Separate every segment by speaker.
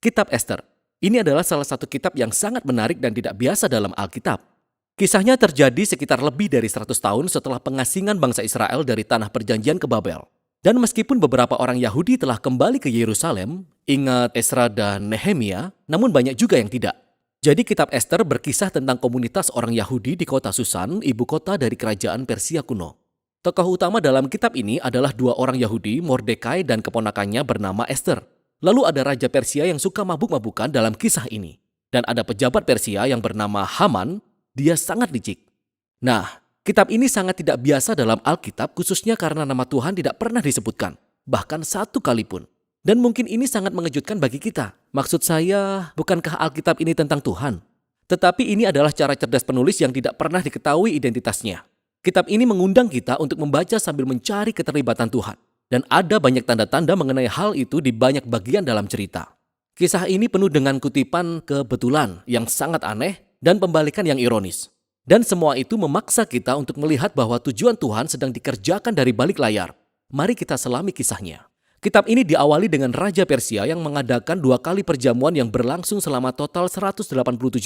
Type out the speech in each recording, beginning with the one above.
Speaker 1: Kitab Ester. Ini adalah salah satu kitab yang sangat menarik dan tidak biasa dalam Alkitab. Kisahnya terjadi sekitar lebih dari 100 tahun setelah pengasingan bangsa Israel dari tanah perjanjian ke Babel. Dan meskipun beberapa orang Yahudi telah kembali ke Yerusalem, ingat Esra dan Nehemia, namun banyak juga yang tidak. Jadi kitab Ester berkisah tentang komunitas orang Yahudi di kota Susan, ibu kota dari kerajaan Persia kuno. Tokoh utama dalam kitab ini adalah dua orang Yahudi, Mordekai dan keponakannya bernama Ester. Lalu ada raja Persia yang suka mabuk-mabukan dalam kisah ini. Dan ada pejabat Persia yang bernama Haman, dia sangat licik. Nah, kitab ini sangat tidak biasa dalam Alkitab khususnya karena nama Tuhan tidak pernah disebutkan. Bahkan satu kali pun. Dan mungkin ini sangat mengejutkan bagi kita. Maksud saya, bukankah Alkitab ini tentang Tuhan? Tetapi ini adalah cara cerdas penulis yang tidak pernah diketahui identitasnya. Kitab ini mengundang kita untuk membaca sambil mencari keterlibatan Tuhan. Dan ada banyak tanda-tanda mengenai hal itu di banyak bagian dalam cerita. Kisah ini penuh dengan kutipan kebetulan yang sangat aneh dan pembalikan yang ironis. Dan semua itu memaksa kita untuk melihat bahwa tujuan Tuhan sedang dikerjakan dari balik layar. Mari kita selami kisahnya. Kitab ini diawali dengan Raja Persia yang mengadakan 2 kali perjamuan yang berlangsung selama total 187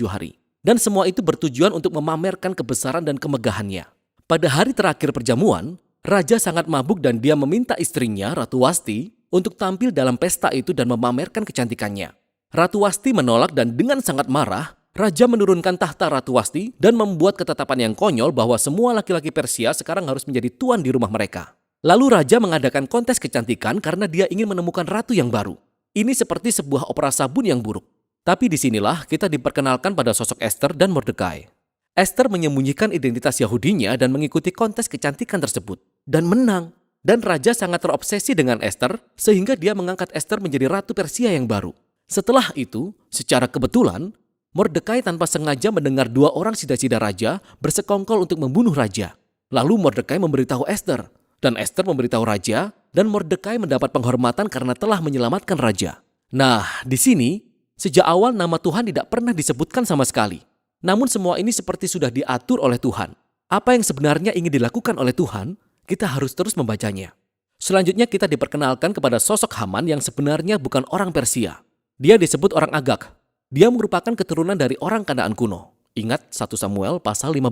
Speaker 1: hari. Dan semua itu bertujuan untuk memamerkan kebesaran dan kemegahannya. Pada hari terakhir perjamuan, Raja sangat mabuk dan dia meminta istrinya, Ratu Wasti, untuk tampil dalam pesta itu dan memamerkan kecantikannya. Ratu Wasti menolak dan dengan sangat marah, Raja menurunkan tahta Ratu Wasti dan membuat ketetapan yang konyol bahwa semua laki-laki Persia sekarang harus menjadi tuan di rumah mereka. Lalu Raja mengadakan kontes kecantikan karena dia ingin menemukan ratu yang baru. Ini seperti sebuah opera sabun yang buruk. Tapi disinilah kita diperkenalkan pada sosok Ester dan Mordekai. Ester menyembunyikan identitas Yahudinya dan mengikuti kontes kecantikan tersebut. Dan menang. Dan Raja sangat terobsesi dengan Ester sehingga dia mengangkat Ester menjadi Ratu Persia yang baru. Setelah itu, secara kebetulan, Mordekai tanpa sengaja mendengar 2 orang sida-sida Raja bersekongkol untuk membunuh Raja. Lalu Mordekai memberitahu Ester. Dan Ester memberitahu Raja dan Mordekai mendapat penghormatan karena telah menyelamatkan Raja. Nah, di sini, sejak awal nama Tuhan tidak pernah disebutkan sama sekali. Namun semua ini seperti sudah diatur oleh Tuhan. Apa yang sebenarnya ingin dilakukan oleh Tuhan, kita harus terus membacanya. Selanjutnya kita diperkenalkan kepada sosok Haman yang sebenarnya bukan orang Persia. Dia disebut orang Agag. Dia merupakan keturunan dari orang Kanaan kuno. Ingat 1 Samuel pasal 15.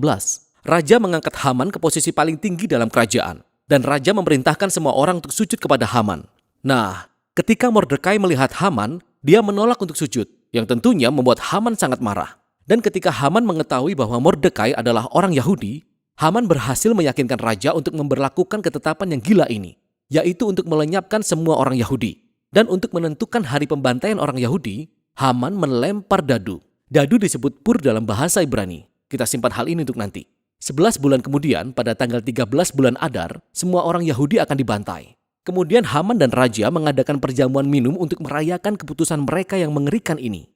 Speaker 1: Raja mengangkat Haman ke posisi paling tinggi dalam kerajaan. Dan Raja memerintahkan semua orang untuk sujud kepada Haman. Nah, ketika Mordekai melihat Haman, dia menolak untuk sujud. Yang tentunya membuat Haman sangat marah. Dan ketika Haman mengetahui bahwa Mordekai adalah orang Yahudi, Haman berhasil meyakinkan Raja untuk memberlakukan ketetapan yang gila ini, yaitu untuk melenyapkan semua orang Yahudi. Dan untuk menentukan hari pembantaian orang Yahudi, Haman melempar dadu. Dadu disebut pur dalam bahasa Ibrani. Kita simpan hal ini untuk nanti. 11 bulan kemudian, pada tanggal 13 bulan Adar, semua orang Yahudi akan dibantai. Kemudian Haman dan Raja mengadakan perjamuan minum untuk merayakan keputusan mereka yang mengerikan ini.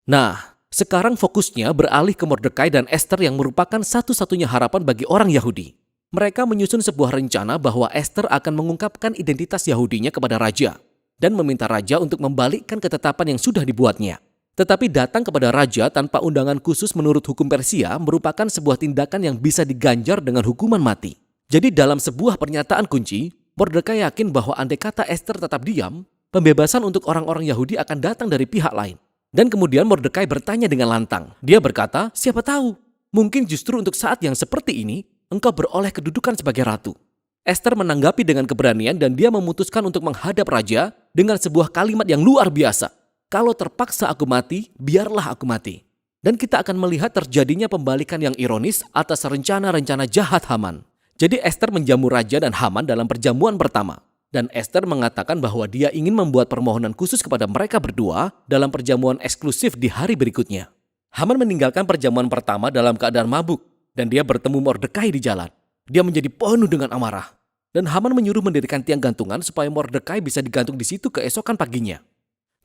Speaker 1: Nah, sekarang fokusnya beralih ke Mordekai dan Ester yang merupakan satu-satunya harapan bagi orang Yahudi. Mereka menyusun sebuah rencana bahwa Ester akan mengungkapkan identitas Yahudinya kepada Raja dan meminta Raja untuk membalikkan ketetapan yang sudah dibuatnya. Tetapi datang kepada Raja tanpa undangan khusus menurut hukum Persia merupakan sebuah tindakan yang bisa diganjar dengan hukuman mati. Jadi dalam sebuah pernyataan kunci, Mordekai yakin bahwa andai kata Ester tetap diam, pembebasan untuk orang-orang Yahudi akan datang dari pihak lain. Dan kemudian Mordekai bertanya dengan lantang. Dia berkata, siapa tahu, mungkin justru untuk saat yang seperti ini, engkau beroleh kedudukan sebagai ratu. Ester menanggapi dengan keberanian dan dia memutuskan untuk menghadap Raja dengan sebuah kalimat yang luar biasa. Kalau terpaksa aku mati, biarlah aku mati. Dan kita akan melihat terjadinya pembalikan yang ironis atas rencana-rencana jahat Haman. Jadi Ester menjamu Raja dan Haman dalam perjamuan pertama. Dan Ester mengatakan bahwa dia ingin membuat permohonan khusus kepada mereka berdua dalam perjamuan eksklusif di hari berikutnya. Haman meninggalkan perjamuan pertama dalam keadaan mabuk dan dia bertemu Mordekai di jalan. Dia menjadi penuh dengan amarah. Dan Haman menyuruh mendirikan tiang gantungan supaya Mordekai bisa digantung di situ keesokan paginya.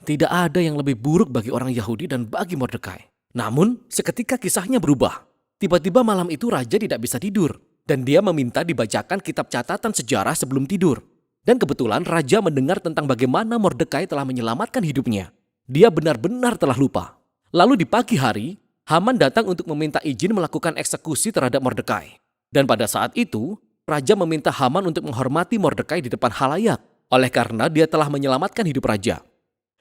Speaker 1: Tidak ada yang lebih buruk bagi orang Yahudi dan bagi Mordekai. Namun, seketika kisahnya berubah. Tiba-tiba malam itu Raja tidak bisa tidur dan dia meminta dibacakan kitab catatan sejarah sebelum tidur. Dan kebetulan Raja mendengar tentang bagaimana Mordekai telah menyelamatkan hidupnya. Dia benar-benar telah lupa. Lalu di pagi hari, Haman datang untuk meminta izin melakukan eksekusi terhadap Mordekai. Dan pada saat itu, Raja meminta Haman untuk menghormati Mordekai di depan halayak, oleh karena dia telah menyelamatkan hidup Raja.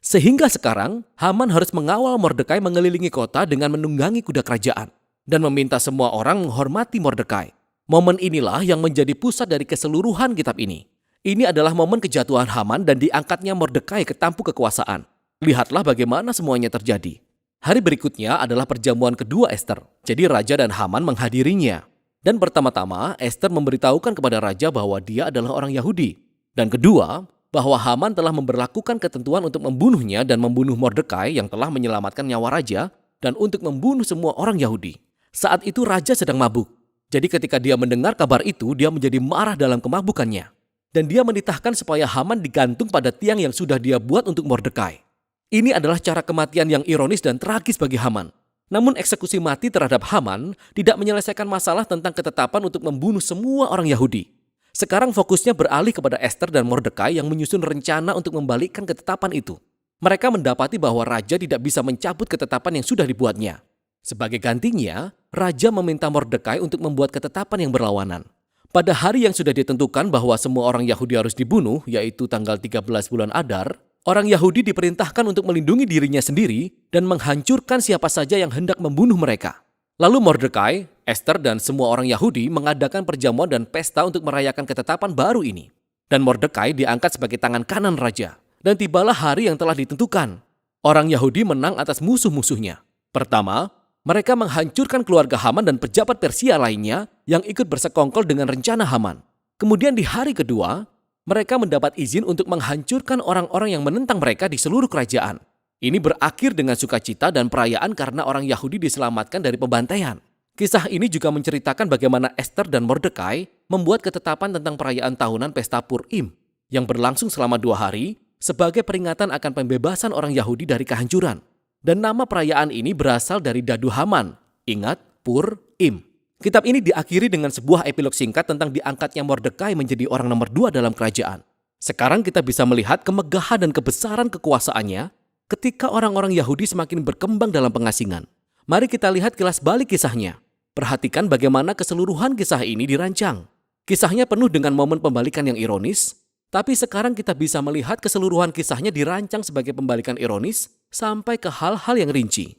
Speaker 1: Sehingga sekarang, Haman harus mengawal Mordekai mengelilingi kota dengan menunggangi kuda kerajaan dan meminta semua orang menghormati Mordekai. Momen inilah yang menjadi pusat dari keseluruhan kitab ini. Ini adalah momen kejatuhan Haman dan diangkatnya Mordekai ke tampuk kekuasaan. Lihatlah bagaimana semuanya terjadi. Hari berikutnya adalah perjamuan kedua Ester. Jadi raja dan Haman menghadirinya. Dan pertama-tama Ester memberitahukan kepada raja bahwa dia adalah orang Yahudi. Dan kedua, bahwa Haman telah memberlakukan ketentuan untuk membunuhnya dan membunuh Mordekai yang telah menyelamatkan nyawa raja dan untuk membunuh semua orang Yahudi. Saat itu raja sedang mabuk. Jadi ketika dia mendengar kabar itu, dia menjadi marah dalam kemabukannya. Dan dia menitahkan supaya Haman digantung pada tiang yang sudah dia buat untuk Mordekai. Ini adalah cara kematian yang ironis dan tragis bagi Haman. Namun eksekusi mati terhadap Haman tidak menyelesaikan masalah tentang ketetapan untuk membunuh semua orang Yahudi. Sekarang fokusnya beralih kepada Ester dan Mordekai yang menyusun rencana untuk membalikkan ketetapan itu. Mereka mendapati bahwa raja tidak bisa mencabut ketetapan yang sudah dibuatnya. Sebagai gantinya, raja meminta Mordekai untuk membuat ketetapan yang berlawanan. Pada hari yang sudah ditentukan bahwa semua orang Yahudi harus dibunuh, yaitu tanggal 13 bulan Adar, orang Yahudi diperintahkan untuk melindungi dirinya sendiri dan menghancurkan siapa saja yang hendak membunuh mereka. Lalu Mordekai, Ester dan semua orang Yahudi mengadakan perjamuan dan pesta untuk merayakan ketetapan baru ini. Dan Mordekai diangkat sebagai tangan kanan raja. Dan tibalah hari yang telah ditentukan. Orang Yahudi menang atas musuh-musuhnya. Pertama, mereka menghancurkan keluarga Haman dan pejabat Persia lainnya yang ikut bersekongkol dengan rencana Haman. Kemudian di hari kedua, mereka mendapat izin untuk menghancurkan orang-orang yang menentang mereka di seluruh kerajaan. Ini berakhir dengan sukacita dan perayaan karena orang Yahudi diselamatkan dari pembantaian. Kisah ini juga menceritakan bagaimana Ester dan Mordekai membuat ketetapan tentang perayaan tahunan pesta Purim yang berlangsung selama 2 hari sebagai peringatan akan pembebasan orang Yahudi dari kehancuran. Dan nama perayaan ini berasal dari dadu Haman. Ingat, Purim. Kitab ini diakhiri dengan sebuah epilog singkat tentang diangkatnya Mordekai menjadi orang nomor 2 dalam kerajaan. Sekarang kita bisa melihat kemegahan dan kebesaran kekuasaannya ketika orang-orang Yahudi semakin berkembang dalam pengasingan. Mari kita lihat kilas balik kisahnya. Perhatikan bagaimana keseluruhan kisah ini dirancang. Kisahnya penuh dengan momen pembalikan yang ironis, tapi sekarang kita bisa melihat keseluruhan kisahnya dirancang sebagai pembalikan ironis sampai ke hal-hal yang rinci.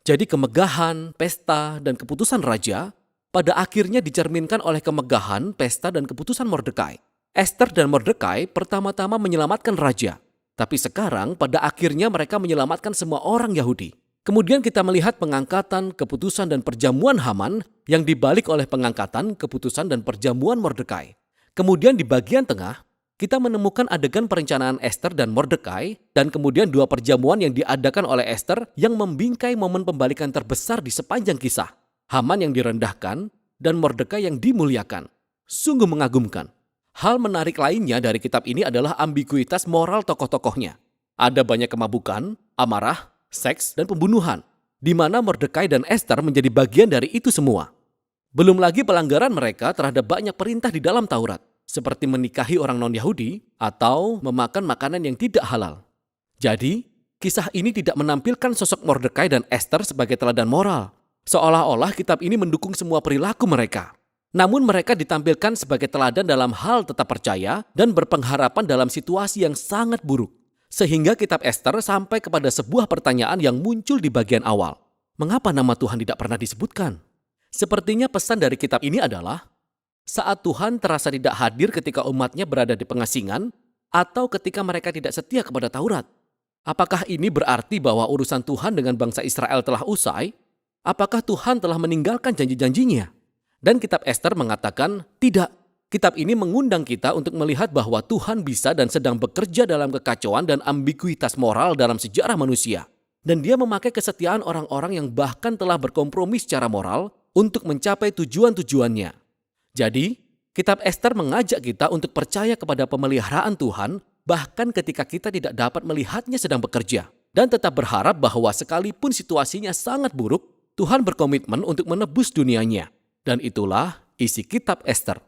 Speaker 1: Jadi kemegahan, pesta, dan keputusan raja pada akhirnya dicerminkan oleh kemegahan, pesta, dan keputusan Mordekai. Ester dan Mordekai pertama-tama menyelamatkan raja. Tapi sekarang pada akhirnya mereka menyelamatkan semua orang Yahudi. Kemudian kita melihat pengangkatan, keputusan, dan perjamuan Haman yang dibalik oleh pengangkatan, keputusan, dan perjamuan Mordekai. Kemudian di bagian tengah, kita menemukan adegan perencanaan Ester dan Mordekai dan kemudian 2 perjamuan yang diadakan oleh Ester yang membingkai momen pembalikan terbesar di sepanjang kisah. Haman yang direndahkan dan Mordekai yang dimuliakan. Sungguh mengagumkan. Hal menarik lainnya dari kitab ini adalah ambiguitas moral tokoh-tokohnya. Ada banyak kemabukan, amarah, seks, dan pembunuhan, di mana Mordekai dan Ester menjadi bagian dari itu semua. Belum lagi pelanggaran mereka terhadap banyak perintah di dalam Taurat, seperti menikahi orang non-Yahudi atau memakan makanan yang tidak halal. Jadi, kisah ini tidak menampilkan sosok Mordekai dan Ester sebagai teladan moral, seolah-olah kitab ini mendukung semua perilaku mereka. Namun mereka ditampilkan sebagai teladan dalam hal tetap percaya dan berpengharapan dalam situasi yang sangat buruk. Sehingga kitab Ester sampai kepada sebuah pertanyaan yang muncul di bagian awal. Mengapa nama Tuhan tidak pernah disebutkan? Sepertinya pesan dari kitab ini adalah, saat Tuhan terasa tidak hadir ketika umatnya berada di pengasingan, atau ketika mereka tidak setia kepada Taurat. Apakah ini berarti bahwa urusan Tuhan dengan bangsa Israel telah usai? Apakah Tuhan telah meninggalkan janji-janjinya? Dan kitab Ester mengatakan, tidak. Kitab ini mengundang kita untuk melihat bahwa Tuhan bisa dan sedang bekerja dalam kekacauan dan ambiguitas moral dalam sejarah manusia. Dan dia memakai kesetiaan orang-orang yang bahkan telah berkompromi secara moral untuk mencapai tujuan-tujuannya. Jadi, kitab Ester mengajak kita untuk percaya kepada pemeliharaan Tuhan bahkan ketika kita tidak dapat melihatnya sedang bekerja. Dan tetap berharap bahwa sekalipun situasinya sangat buruk, Tuhan berkomitmen untuk menebus dunianya. Dan itulah isi kitab Ester.